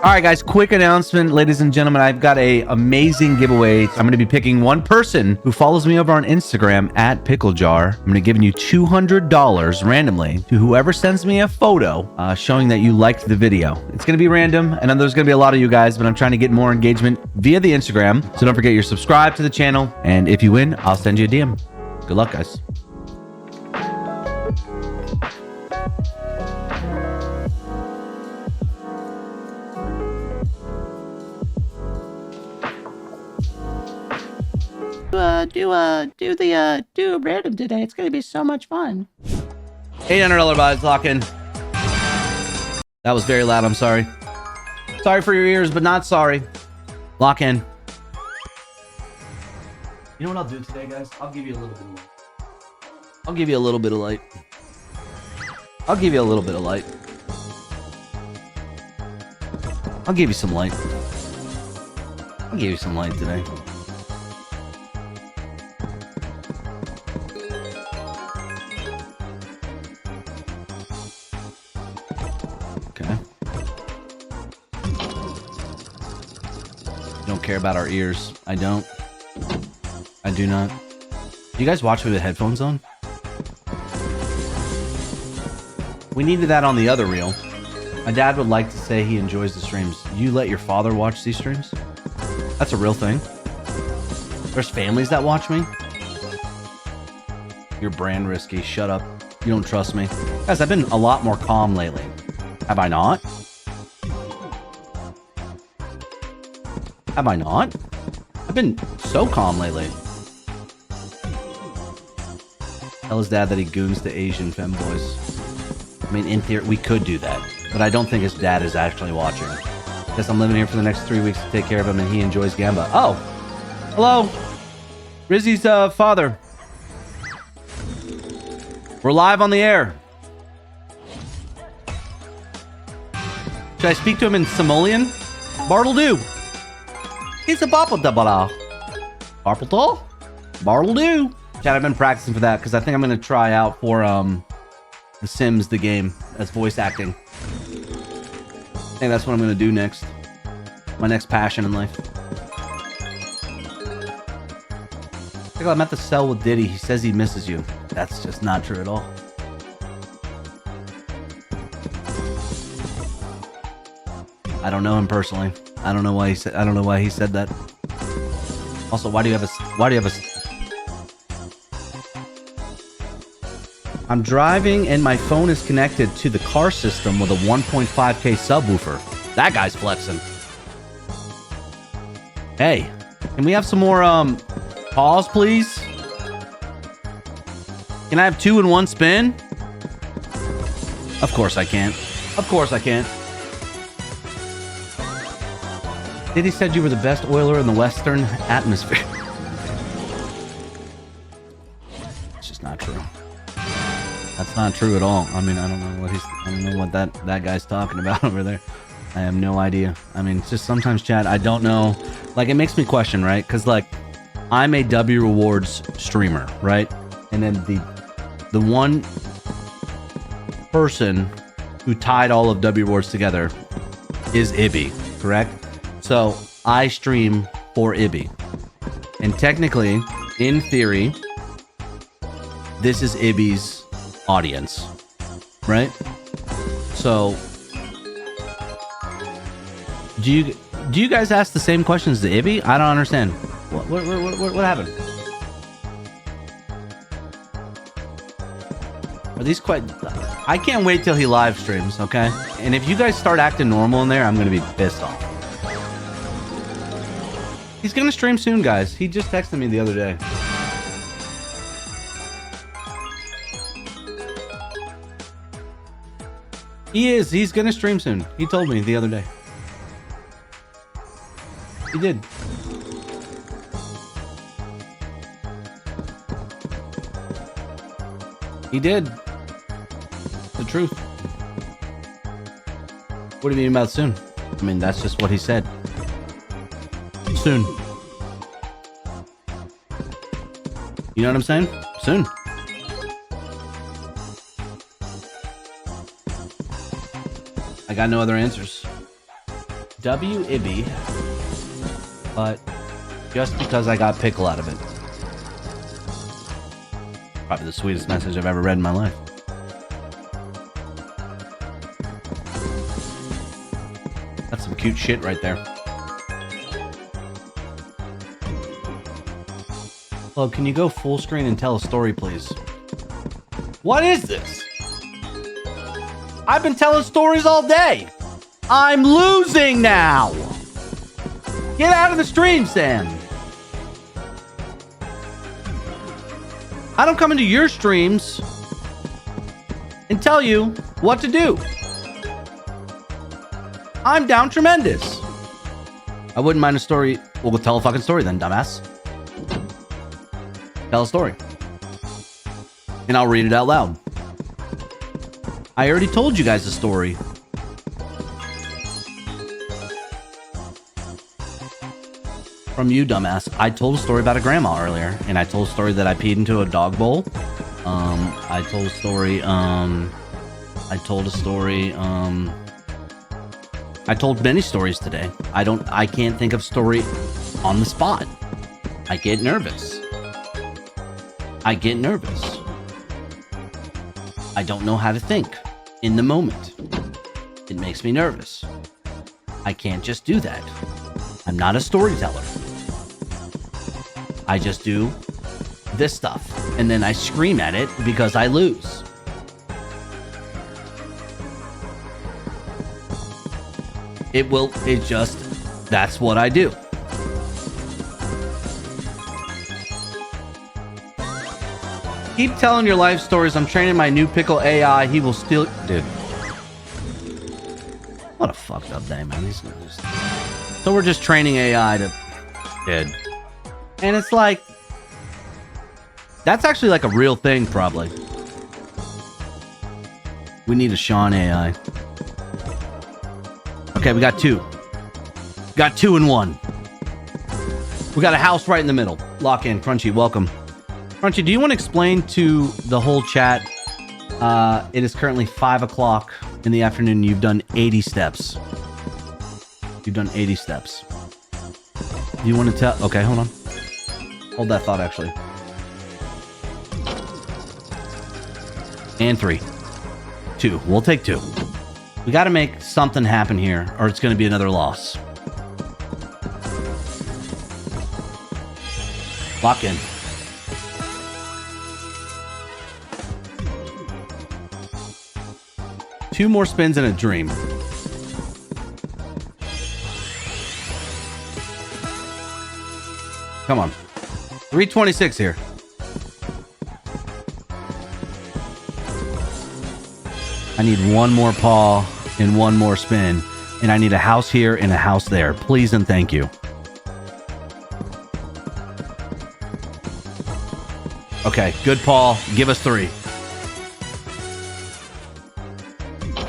All right, guys, quick announcement. Ladies and gentlemen, I've got a amazing giveaway. I'm going to be picking one person who follows me over on Instagram at Pickle Jar. I'm going to be giving you $200 randomly to whoever sends me a photo showing that you liked the video. It's going to be random. I know there's going to be a lot of you guys, but I'm trying to get more engagement via the Instagram. So don't forget you're subscribed to the channel. And if you win, I'll send you a DM. Good luck, guys. Do random today. It's gonna be so much fun. $800 buys, lock in. That was very loud. I'm sorry. Sorry for your ears, but not sorry. Lock in. You know what I'll do today, guys? I'll give you a little bit of light. I'll give you a little bit of light. I'll give you a little bit of light. I'll give you some light. I'll give you some light today. Okay. You don't care about our ears. I don't. I do not. You guys watch me with headphones on? We needed that on the other reel. My dad would like to say he enjoys the streams. You let your father watch these streams? That's a real thing. There's families that watch me. You're brand risky. Shut up. You don't trust me. Guys, I've been a lot more calm lately. Have I not? Have I not? I've been so calm lately. Tell his dad that he goons to Asian femboys. I mean, in theory, we could do that. But I don't think his dad is actually watching. Guess I'm living here for the next 3 weeks to take care of him, and he enjoys Gamba. Oh! Hello! Rizzy's father. We're live on the air. Should I speak to him in Somalian? Bartle do. He's a bopple-double. Bartle? Bartle do. Chad, I've been practicing for that because I think I'm going to try out for The Sims, the game, as voice acting. I think that's what I'm going to do next. My next passion in life. I'm at the cell with Diddy. He says he misses you. That's just not true at all. I don't know him personally. I don't know why he said. I don't know why he said that. Also, why do you have a? I'm driving and my phone is connected to the car system with a 1.5K subwoofer. That guy's flexing. Hey, can we have some more pause, please? Can I have 2 in 1 spin? Of course I can't. Of course I can't. Diddy said you were the best oiler in the Western atmosphere. It's just not true. That's not true at all. I mean, I don't know what that guy's talking about over there. I have no idea. I mean, it's just sometimes, Chad, I don't know. Like, it makes me question, right? Because, like, I'm a W Rewards streamer, right? And then the one person who tied all of W Rewards together is Ibby, correct? So I stream for Ibby. And technically, in theory, this is Ibby's audience, right? So do you guys ask the same questions to Ibby? I don't understand. What happened? Are these quite... I can't wait till he live streams, okay? And if you guys start acting normal in there, I'm gonna be pissed off. He's gonna stream soon, guys. He just texted me the other day. He is. He's gonna stream soon. He told me the other day. He did. He did. The truth. What do you mean about soon? I mean, that's just what he said. Soon. You know what I'm saying? Soon. I got no other answers. W Ibby, but just because I got pickle out of it. Probably the sweetest message I've ever read in my life. That's some cute shit right there. Hello, can you go full screen and tell a story, please? What is this? I've been telling stories all day. I'm losing now. Get out of the stream, Sam. I don't come into your streams and tell you what to do. I'm down tremendous. I wouldn't mind a story. We'll tell a fucking story then, dumbass. Tell a story. And I'll read it out loud. I already told you guys a story. From you, dumbass. I told a story about a grandma earlier, and I told a story that I peed into a dog bowl. I told a story, I told many stories today. I can't think of story on the spot. I get nervous. I don't know how to think in the moment. It makes me nervous. I can't just do that. I'm not a storyteller. I just do this stuff, and then I scream at it because I lose. That's what I do. Keep telling your life stories. I'm training my new pickle AI. He will steal... Dude. What a fucked up day, man. So we're just training AI to... Dude. And it's like... That's actually like a real thing, probably. We need a Sean AI. Okay, we got two. Got 2 in 1. We got a house right in the middle. Lock in. Crunchy, welcome. Crunchy, do you want to explain to the whole chat? It is currently 5 o'clock in the afternoon. You've done 80 steps. You've done 80 steps. Do you want to tell? Okay, hold on. Hold that thought, actually. And 3. 2. We'll take 2. We got to make something happen here, or it's going to be another loss. Lock in. Two more spins and a dream. Come on. 326 here. I need one more paw and one more spin. And I need a house here and a house there. Please and thank you. Okay, good paw. Give us 3.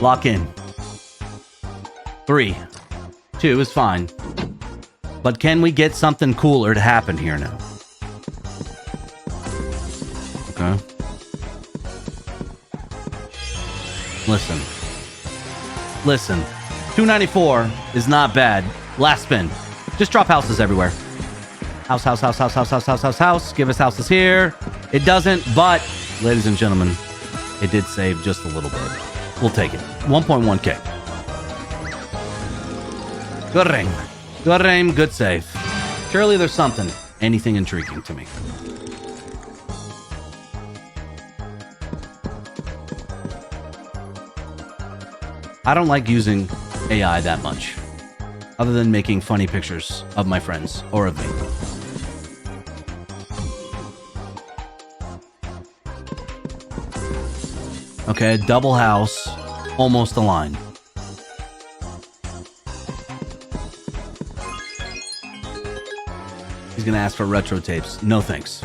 Lock in. 3. 2 is fine. But can we get something cooler to happen here now? Okay. Listen. 294 is not bad. Last spin. Just drop houses everywhere. House. Give us houses here. It doesn't, but, ladies and gentlemen, it did save just a little bit. We'll take it. 1.1k. Good ring. Good aim, good save. Surely there's something. Anything intriguing to me. I don't like using AI that much. Other than making funny pictures of my friends or of me. Okay, double house. Almost a line. He's gonna ask for retro tapes. No thanks.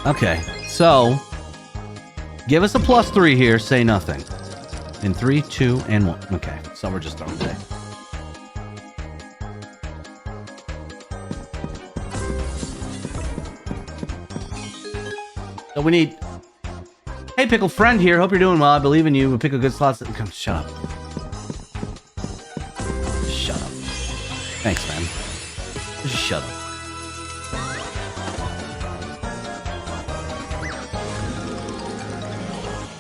Okay, so give us a +3 here. Say nothing. In 3, 2, and 1. Okay, so we're just throwing today. So we need... Hey, Pickle Friend here. Hope you're doing well. I believe in you. We'll pick a good slot. Come, shut up. Shut up.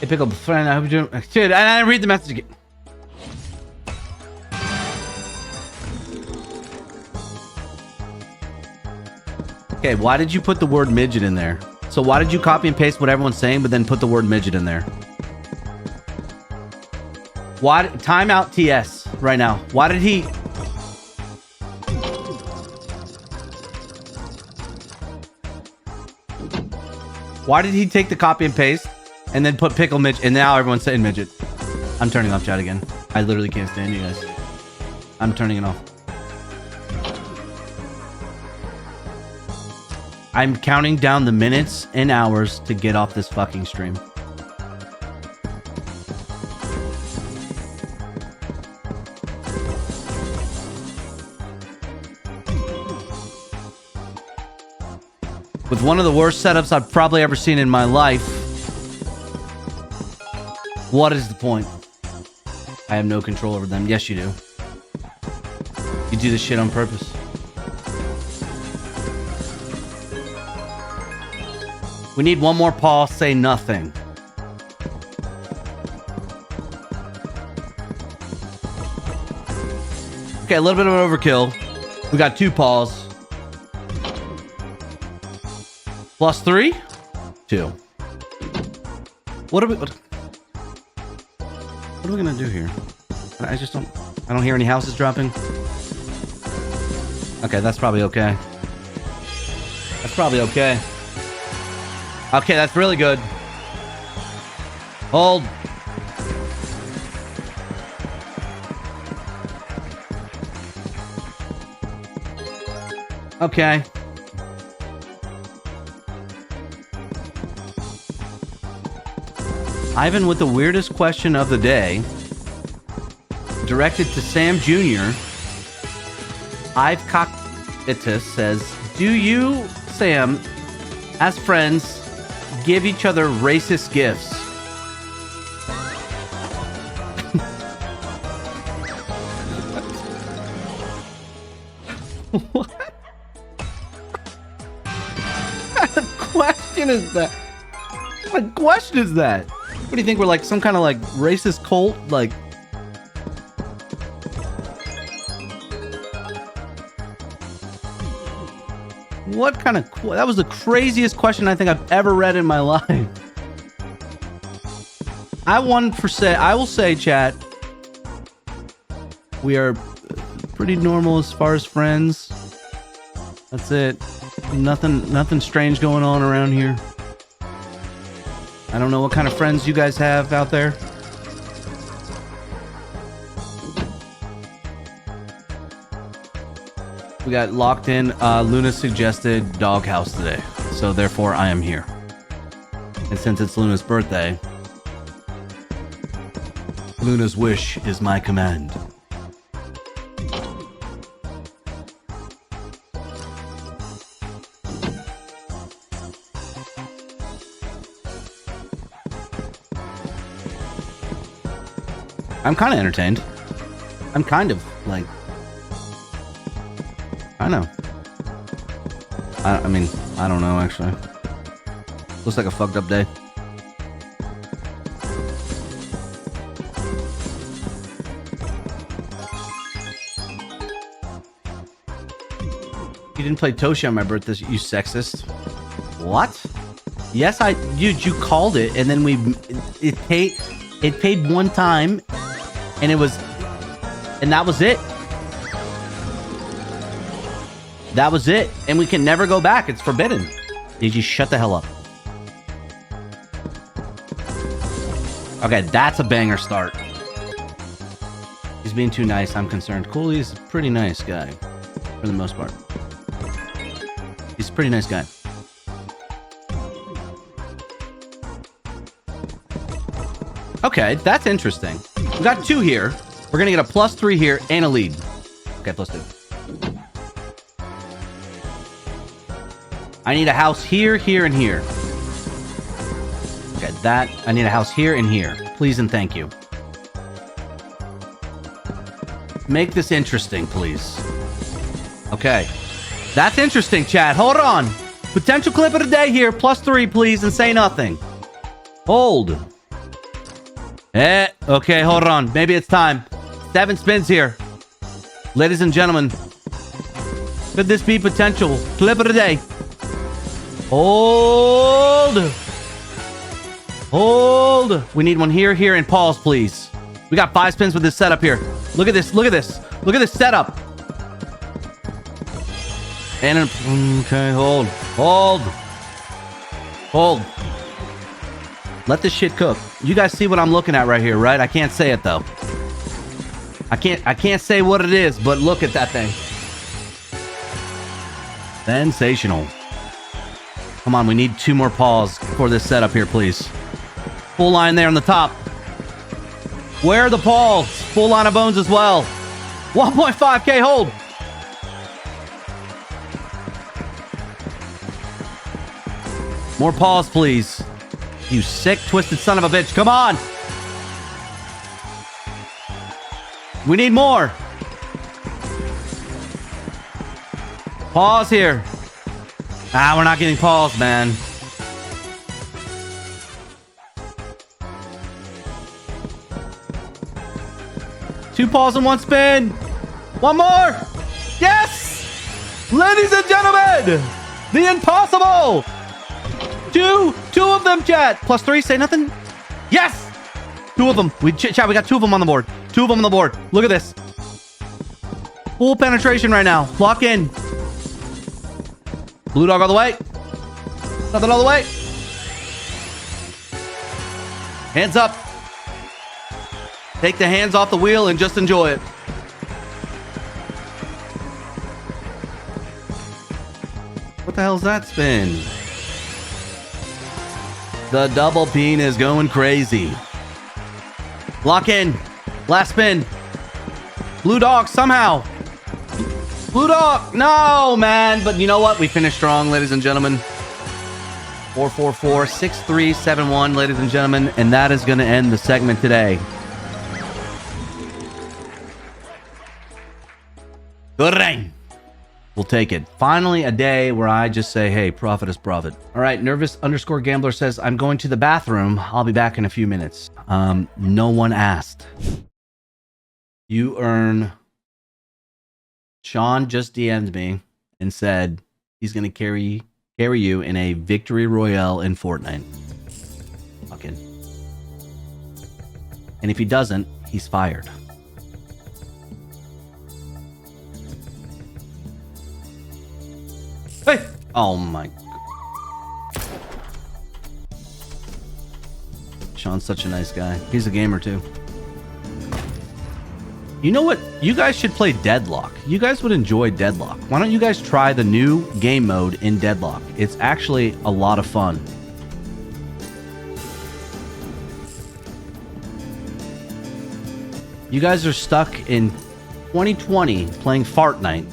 Hey, Pickle, friend, I hope you're doing... Dude, I didn't read the message again. Okay, why did you put the word midget in there? So why did you copy and paste what everyone's saying, but then put the word midget in there? Why? Timeout TS right now. Why did he... Why did he take the copy and paste and then put pickle midget, and now everyone's saying midget? I'm turning off chat again. I literally can't stand you guys. I'm turning it off. I'm counting down the minutes and hours to get off this fucking stream. With one of the worst setups I've probably ever seen in my life, what is the point? I have no control over them. Yes, you do. You do this shit on purpose. We need one more Paul say nothing. Okay, a little bit of an overkill. We got 2 Pauls. Plus 3? 2. What are we gonna do here? I don't hear any houses dropping. Okay, that's probably okay. That's probably okay. Okay, that's really good. Hold. Okay. Ivan with the weirdest question of the day. Directed to Sam Jr. I've Cockitus says, do you, Sam, as friends, give each other racist gifts? What kind of question is that? What kind of question is that? What do you think? We're like some kind of like racist cult? Like, what kind of... That was the craziest question I think I've ever read in my life. I will say, chat, we are pretty normal as far as friends. That's it. Nothing strange going on around here. I don't know what kind of friends you guys have out there. We got locked in. Luna suggested Doghouse today, so therefore I am here. And since it's Luna's birthday, Luna's wish is my command. I'm kind of entertained. I'm kind of like... I know. I mean, I don't know, actually. Looks like a fucked up day. You didn't play Toshi on my birthday, you sexist. What? Yes, dude, you called it, and then it paid one time, and that was it. That was it. And we can never go back. It's forbidden. Did you shut the hell up? Okay, that's a banger start. He's being too nice. I'm concerned. Cooley's a pretty nice guy. For the most part. He's a pretty nice guy. Okay, that's interesting. We got 2 here. We're going to get a +3 here and a lead. Okay, +2. I need a house here, here, and here. Okay, I need a house here and here. Please and thank you. Make this interesting, please. Okay. That's interesting, chat. Hold on. Potential clip of the day here. +3, please, and say nothing. Hold. Okay, hold on. Maybe it's time. 7 spins here. Ladies and gentlemen, could this be potential clip of the day? Hold. Hold. We need one here, here, and pause, please. We got 5 spins with this setup here. Look at this. Look at this. Look at this setup. And okay, hold. Hold. Hold. Let this shit cook. You guys see what I'm looking at right here, right? I can't say it though. I can't say what it is, but look at that thing. Sensational. Come on, we need 2 more pause for this setup here, please. Full line there on the top. Where are the pause? Full line of bones as well. 1.5k hold. More pause, please. You sick, twisted son of a bitch. Come on. We need more. Pause here. Ah, we're not getting pause, man. Two pause in 1 spin. 1 more. Yes! Ladies and gentlemen, the impossible. Two of them, chat. +3, say nothing. Yes! 2 of them. Chat, we got 2 of them on the board. 2 of them on the board. Look at this. Full penetration right now. Lock in. Blue dog all the way. Nothing all the way. Hands up. Take the hands off the wheel and just enjoy it. What the hell's that spin? The double peen is going crazy. Lock in. Last spin. Blue dog somehow. Blue dog. No, man. But you know what? We finished strong, ladies and gentlemen. 444 6371, ladies and gentlemen. And that is going to end the segment today. Good rain. We'll take it. Finally, a day where I just say, hey, profit is profit. All right, nervous_gambler says, I'm going to the bathroom. I'll be back in a few minutes. No one asked. You earn... Sean just DM'd me and said he's going to carry you in a victory royale in Fortnite. Fucking. And if he doesn't, he's fired. Hey! Oh my... Sean's such a nice guy. He's a gamer too. You know what? You guys should play Deadlock. You guys would enjoy Deadlock. Why don't you guys try the new game mode in Deadlock? It's actually a lot of fun. You guys are stuck in 2020 playing Fortnite.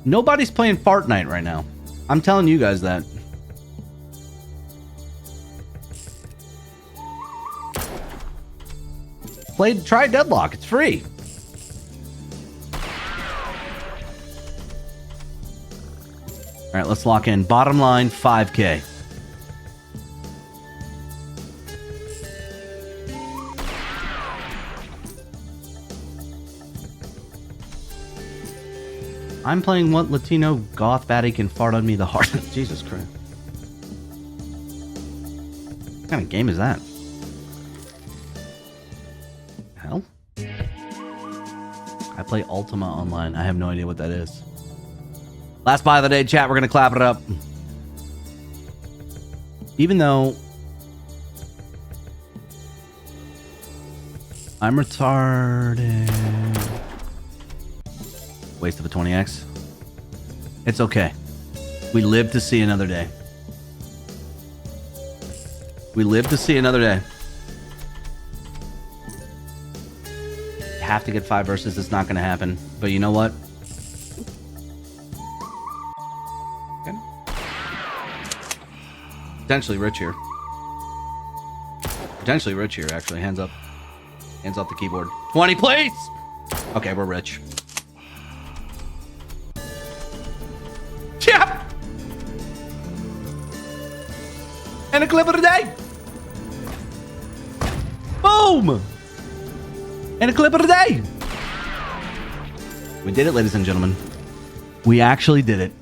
Nobody's playing Fortnite right now. I'm telling you guys that. Try Deadlock. It's free. All right, let's lock in. Bottom line, 5K. I'm playing what Latino goth baddie can fart on me the hardest. Jesus Christ. What kind of game is that? Hell? I play Ultima Online. I have no idea what that is. Last buy of the day, chat. We're going to clap it up. Even though I'm retarded. Waste of a 20x. It's okay. We live to see another day. We live to see another day. Have to get 5 versus. It's not going to happen. But you know what? Okay. Potentially rich here. Potentially rich here, actually. Hands up. Hands off the keyboard. 20, please. Okay, we're rich. Yeah. And a clip of the day. Boom. And a clip of the day. We did it, ladies and gentlemen. We actually did it.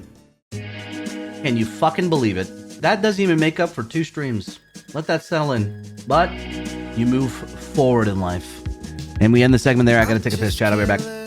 Can you fucking believe it? That doesn't even make up for 2 streams. Let that settle in. But you move forward in life. And we end the segment there. I gotta take a piss. Chat. I'll be right back.